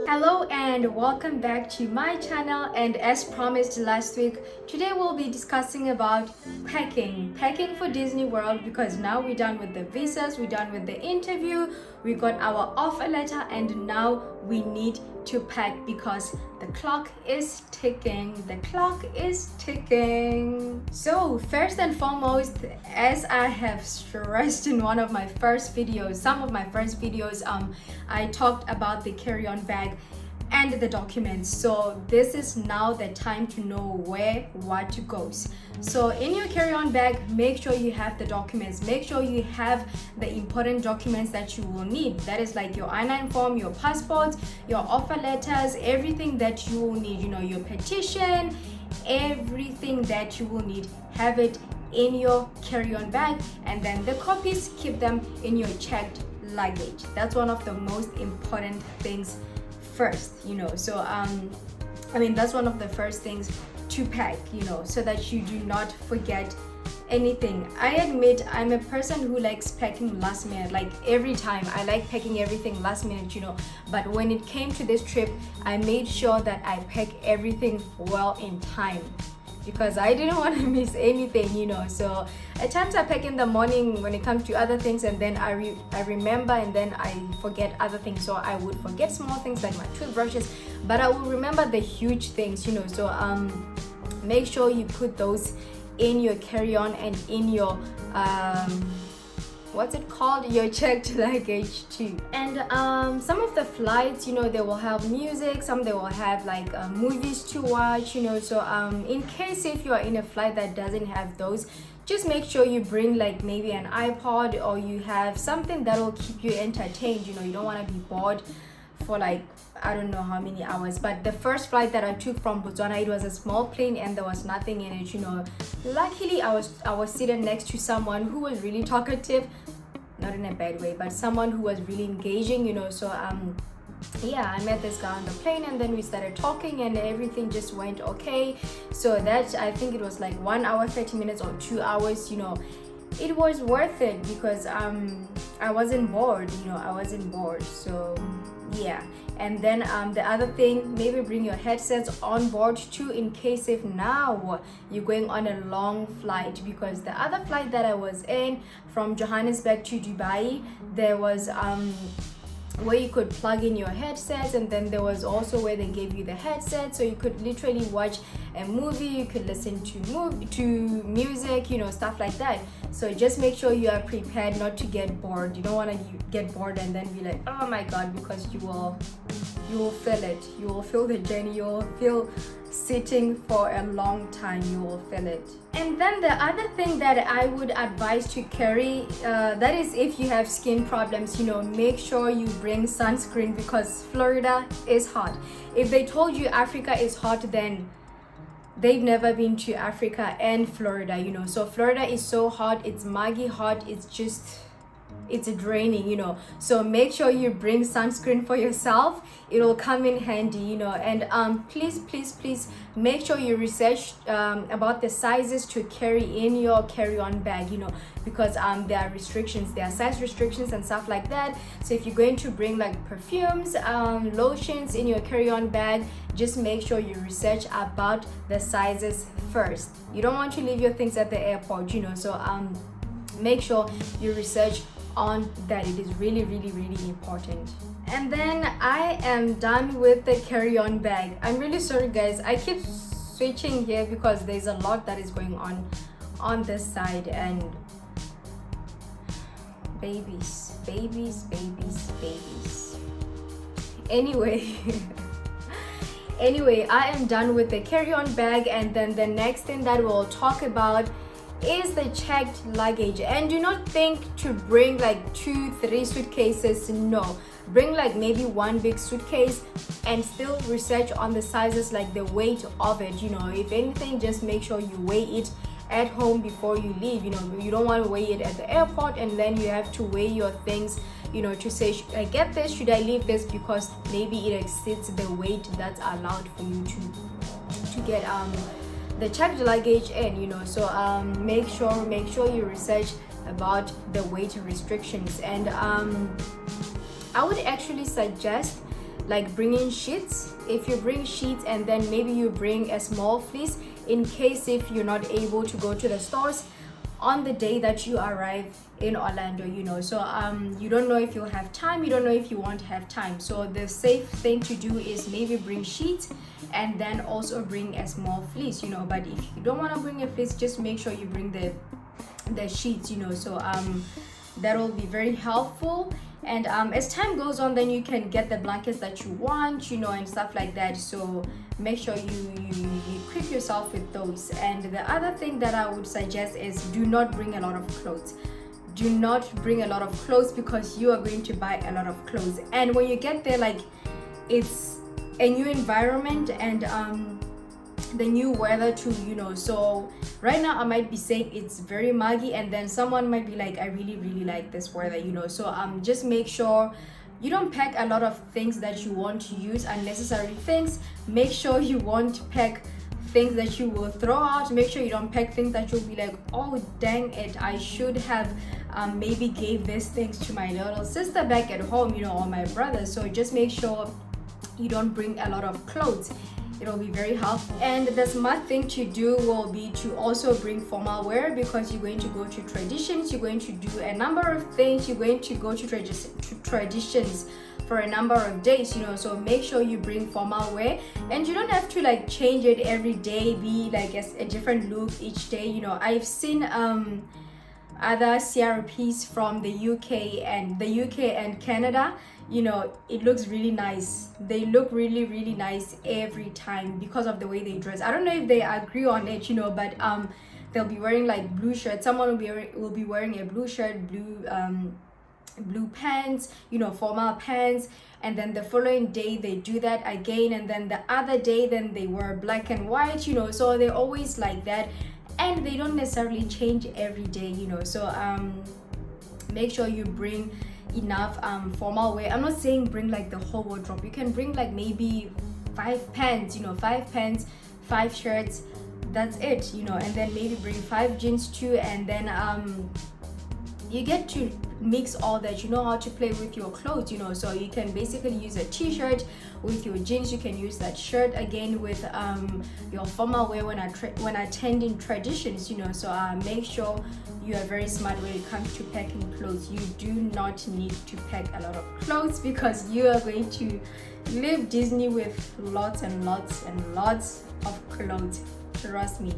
Hello and welcome back to my channel, and as promised last week, today we'll be discussing about packing for Disney World, because now we're done with the visas, we're done with the interview, we got our offer letter, and now we need to pack because the clock is ticking. So first and foremost, as I have stressed in some of my first videos, I talked about the carry-on bag and the documents. So this is now the time to know what goes. So in your carry-on bag, make sure you have the documents. Make sure you have the important documents that you will need. That is like your I-9 form, your passport, your offer letters, everything that you will need, your petition, everything that you will need. Have it in your carry-on bag, and then the copies, keep them in your checked luggage. That's one of the most important things first, so that's one of the first things to pack, so that you do not forget anything. I admit I'm a person who likes packing last minute. Like every time I like packing everything last minute, but when it came to this trip, I made sure that I pack everything well in time, because I didn't want to miss anything, so at times I pack in the morning when it comes to other things, and then I remember, and then I forget other things. So I would forget small things like my toothbrushes, but I will remember the huge things, so make sure you put those in your carry-on and in your your checked luggage too. And some of the flights, they will have music, some they will have like movies to watch, so in case if you are in a flight that doesn't have those, just make sure you bring like maybe an iPod, or you have something that will keep you entertained. You don't want to be bored for like I don't know how many hours. But the first flight that I took from Botswana, it was a small plane and there was nothing in it, luckily I was sitting next to someone who was really talkative, not in a bad way, but someone who was really engaging, so I met this guy on the plane, and then we started talking and everything just went okay. So that, I think it was like 1 hour 30 minutes or 2 hours, it was worth it because I wasn't bored, so yeah. And then the other thing, maybe bring your headsets on board too, in case if now you're going on a long flight, because the other flight that I was in from Johannesburg to Dubai, there was where you could plug in your headsets, and then there was also where they gave you the headset, so you could literally watch a movie, you could listen to music, stuff like that. So just make sure you are prepared not to get bored. You don't want to get bored and then be like, oh my god, because you will feel it. You will feel the journey. You will feel sitting for a long time. You will feel it. And then the other thing that I would advise to carry, that is if you have skin problems, make sure you bring sunscreen, because Florida is hot. If they told you Africa is hot, then they've never been to Africa and Florida, so Florida is so hot, it's muggy hot, it's draining, so make sure you bring sunscreen for yourself. It'll come in handy, and please make sure you research about the sizes to carry in your carry-on bag, because there are restrictions, there are size restrictions and stuff like that. So if you're going to bring like perfumes, lotions in your carry-on bag, just make sure you research about the sizes first. You don't want to leave your things at the airport, so make sure you research on that. It is really important. And then I am done with the carry-on bag. I'm really sorry guys, I keep switching here because there's a lot that is going on this side, and babies. Anyway, I am done with the carry-on bag, and then the next thing that we'll talk about is the checked luggage. And do not think to bring like 2-3 suitcases. No, bring like maybe one big suitcase, and still research on the sizes, like the weight of it. If anything, just make sure you weigh it at home before you leave. You don't want to weigh it at the airport, and then you have to weigh your things, to say, should I get this, should I leave this, because maybe it exceeds the weight that's allowed for you to get the checked luggage in, so make sure you research about the weight restrictions. And I would actually suggest like bringing sheets. If you bring sheets, and then maybe you bring a small fleece in case if you're not able to go to the stores on the day that you arrive in Orlando, you know. So you don't know if you'll have time, you don't know if you won't have time. So the safe thing to do is maybe bring sheets and then also bring a small fleece, you know. But if you don't want to bring a fleece, just make sure you bring the sheets, you know. So that will be very helpful. And as time goes on, then you can get the blankets that you want, you know, and stuff like that. So make sure you equip yourself with those. And the other thing that I would suggest is do not bring a lot of clothes. Do not bring a lot of clothes, because you are going to buy a lot of clothes. And when you get there, like, it's a new environment and the new weather too, you know. So right now I might be saying it's very muggy, and then someone might be like, I really like this weather, you know. So just make sure you don't pack a lot of things that you want to use, unnecessary things. Make sure you won't pack things that you will throw out. Make sure you don't pack things that you'll be like, oh dang it, I should have maybe gave these things to my little sister back at home, you know, or my brother. So just make sure you don't bring a lot of clothes. It'll be very helpful. And the smart thing to do will be to also bring formal wear, because you're going to go to traditions, you're going to do a number of things, you're going to go to traditions for a number of days, you know. So make sure you bring formal wear, and you don't have to like change it every day, be like a different look each day, you know. I've seen other CRPs from the UK and Canada, you know. It looks really nice. They look really nice every time because of the way they dress. I don't know if they agree on it, you know, but they'll be wearing like blue shirts. Someone will be wearing a blue shirt, blue pants, you know, formal pants, and then the following day they do that again, and then the other day then they wear black and white, you know. So they're always like that, and they don't necessarily change every day, you know. So make sure you bring enough formal wear. I'm not saying bring like the whole wardrobe. You can bring like maybe 5 pants, you know, 5 pants, 5 shirts, that's it, you know. And then maybe bring 5 jeans too, and then you get to mix all that. You know how to play with your clothes, you know. So you can basically use a t-shirt with your jeans. You can use that shirt again with your formal wear when attending traditions, you know. So make sure you are very smart when it comes to packing clothes. You do not need to pack a lot of clothes, because you are going to leave Disney with lots and lots of clothes, trust me.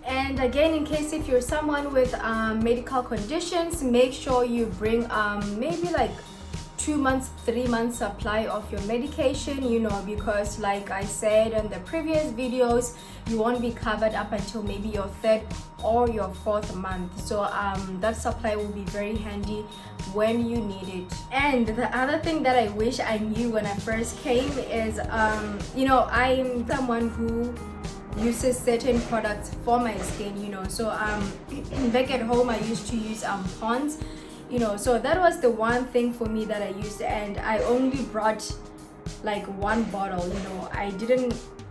And again, in case if you're someone with medical conditions, make sure you bring maybe like 2 months, 3 months supply of your medication, you know, because like I said in the previous videos, you won't be covered up until maybe your 3rd or your 4th month. So that supply will be very handy when you need it. And the other thing that I wish I knew when I first came is you know, I'm someone who uses certain products for my skin, you know. So back at home I used to use Pond's, you know. So that was the one thing for me that I used, and I only brought like 1 bottle, you know.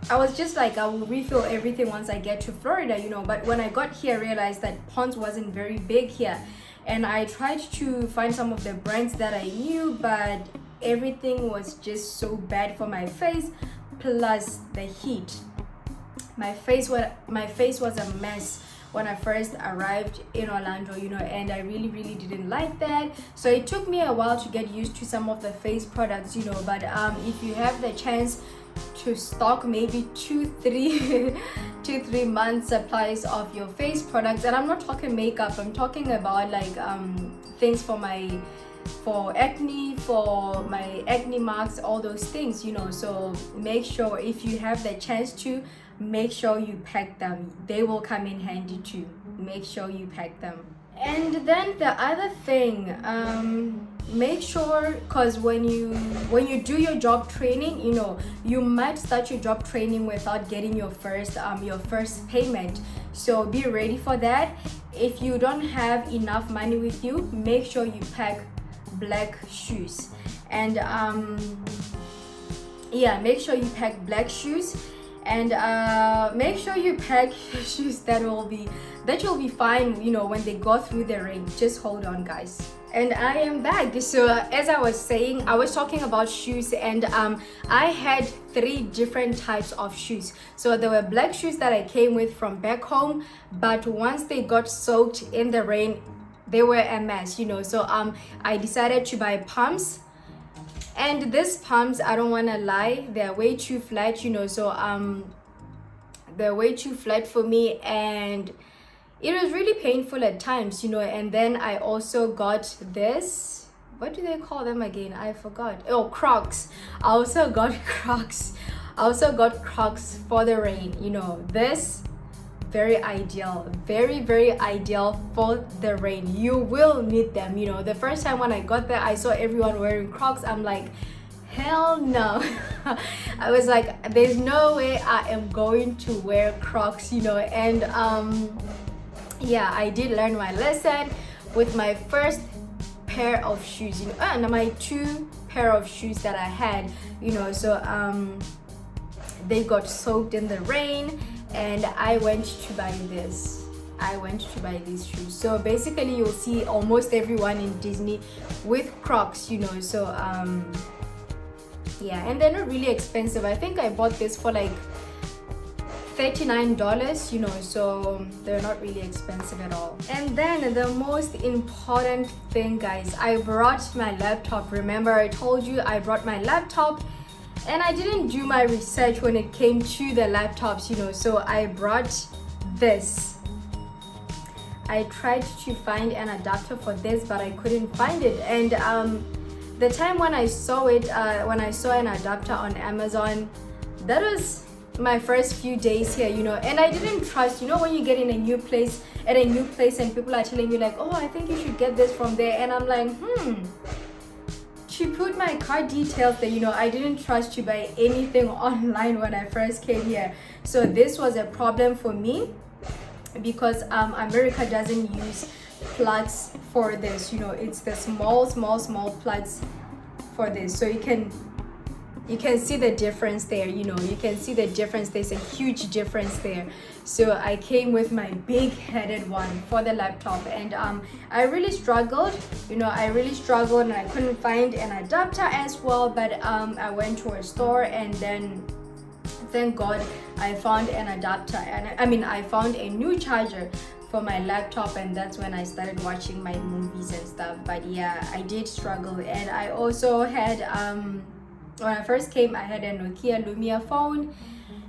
I was just like, I will refill everything once I get to Florida, you know. But when I got here, I realized that Pond's wasn't very big here, and I tried to find some of the brands that I knew, but everything was just so bad for my face, plus the heat. My face was a mess when I first arrived in Orlando, you know, and I really didn't like that. So it took me a while to get used to some of the face products, you know. But if you have the chance to stock maybe 2-3 months supplies of your face products, and I'm not talking makeup, I'm talking about like things for acne, for my acne marks, all those things, you know. So make sure if you have the chance to, make sure you pack them. They will come in handy too. Make sure you pack them. And then the other thing, make sure, because when you do your job training, you know, you might start your job training without getting your first payment. So be ready for that. If you don't have enough money with you, make sure you pack black shoes. And yeah, make sure you pack black shoes. And make sure you pack shoes that will be fine, you know, when they go through the rain. Just hold on, guys. And I am back. So as I was saying, I was talking about shoes, and I had 3 different types of shoes. So there were black shoes that I came with from back home, but once they got soaked in the rain, they were a mess, you know. So I decided to buy pumps, and these pumps, I don't want to lie, they're way too flat, you know. So they're way too flat for me, and it was really painful at times, you know. And then I also got this, what do they call them again? I forgot. Oh, Crocs. I also got Crocs. I also got Crocs for the rain, you know. This, very ideal, very, very ideal for the rain. You will need them, you know. The first time when I got there, I saw everyone wearing Crocs. I'm like, hell no. I was like, there's no way I am going to wear Crocs, you know. And yeah, I did learn my lesson with my first pair of shoes, you know, and my 2 pair of shoes that I had, you know. So they got soaked in the rain, and I went to buy this. I went to buy these shoes. So basically you'll see almost everyone in Disney with Crocs, you know. So yeah, and they're not really expensive. I think I bought this for like $39, you know, so they're not really expensive at all. And then the most important thing, guys, I brought my laptop. Remember I told you I brought my laptop, and I didn't do my research when it came to the laptops, you know. So I brought this. I tried to find an adapter for this, but I couldn't find it. And the time when I saw it, when I saw an adapter on Amazon, that was my first few days here, you know. And I didn't trust, you know, when you get in a new place, and people are telling you like, oh, I think you should get this from there, and I'm like, she put my card details there, you know. I didn't trust to buy anything online when I first came here. So this was a problem for me, because America doesn't use plugs for this, you know. It's the small plugs for this. So you can see the difference there, you know. You can see the difference. There's a huge difference there. So I came with my big headed one for the laptop, and I really struggled, you know. I really struggled, and I couldn't find an adapter as well. But I went to a store, and then thank God I found an adapter, and I found a new charger for my laptop, and that's when I started watching my movies and stuff. But yeah, I did struggle. And I also had when I first came, I had a Nokia Lumia phone,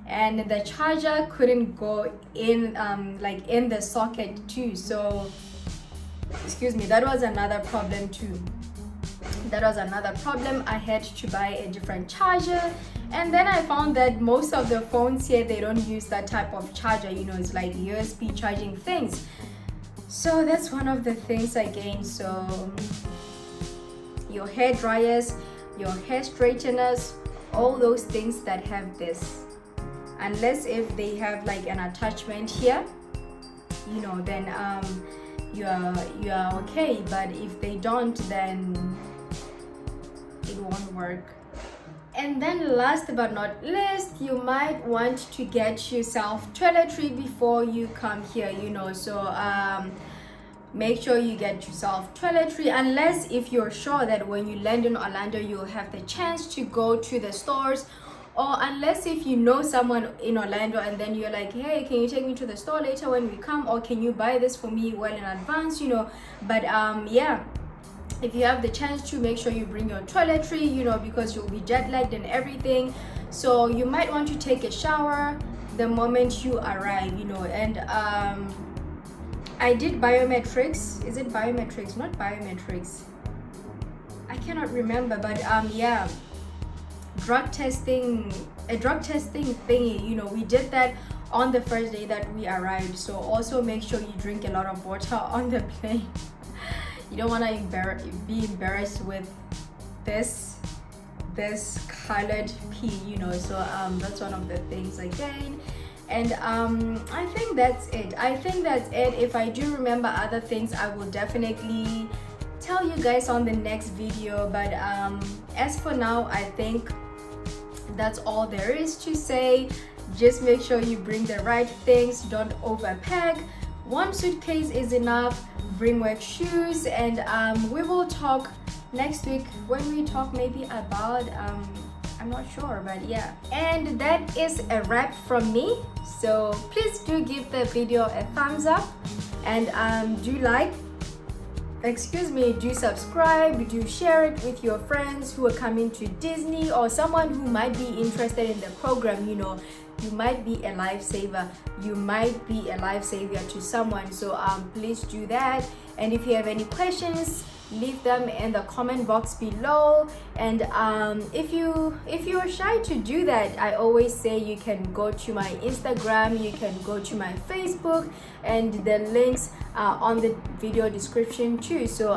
and the charger couldn't go in like in the socket too. So excuse me, that was another problem too. That was another problem. I had to buy a different charger, and then I found that most of the phones here, they don't use that type of charger, you know. It's like USB charging things. So that's one of the things again. So your hair dryers, your hair straighteners, all those things that have this, unless if they have like an attachment here, you know, then you are okay. But if they don't, then it won't work. And then last but not least, you might want to get yourself toiletry before you come here, you know. So make sure you get yourself toiletry, unless if you're sure that when you land in Orlando you'll have the chance to go to the stores, or unless if you know someone in Orlando and then you're like, hey, can you take me to the store later when we come, or can you buy this for me well in advance, you know. But yeah, if you have the chance to, make sure you bring your toiletry, you know, because you'll be jet lagged and everything. So you might want to take a shower the moment you arrive, you know. And I did biometrics. Is it biometrics? Not biometrics. I cannot remember, but yeah, a drug testing thingy, you know. We did that on the first day that we arrived. So also make sure you drink a lot of water on the plane. You don't want to be embarrassed with this colored pee, you know. So that's one of the things again. And I think that's it. If I do remember other things, I will definitely tell you guys on the next video. But as for now, I think that's all there is to say. Just make sure you bring the right things. Don't overpack. One suitcase is enough. bring work shoes, and we will talk next week when we talk maybe about I'm not sure, but yeah. And that is a wrap from me. So please do give the video a thumbs up, and do subscribe, do share it with your friends who are coming to Disney, or someone who might be interested in the program. You know, you might be a lifesaver, you might be a lifesaver to someone. So please do that. And if you have any questions, leave them in the comment box below. And if you're shy to do that, I always say you can go to my Instagram, you can go to my Facebook, and the links are on the video description too. So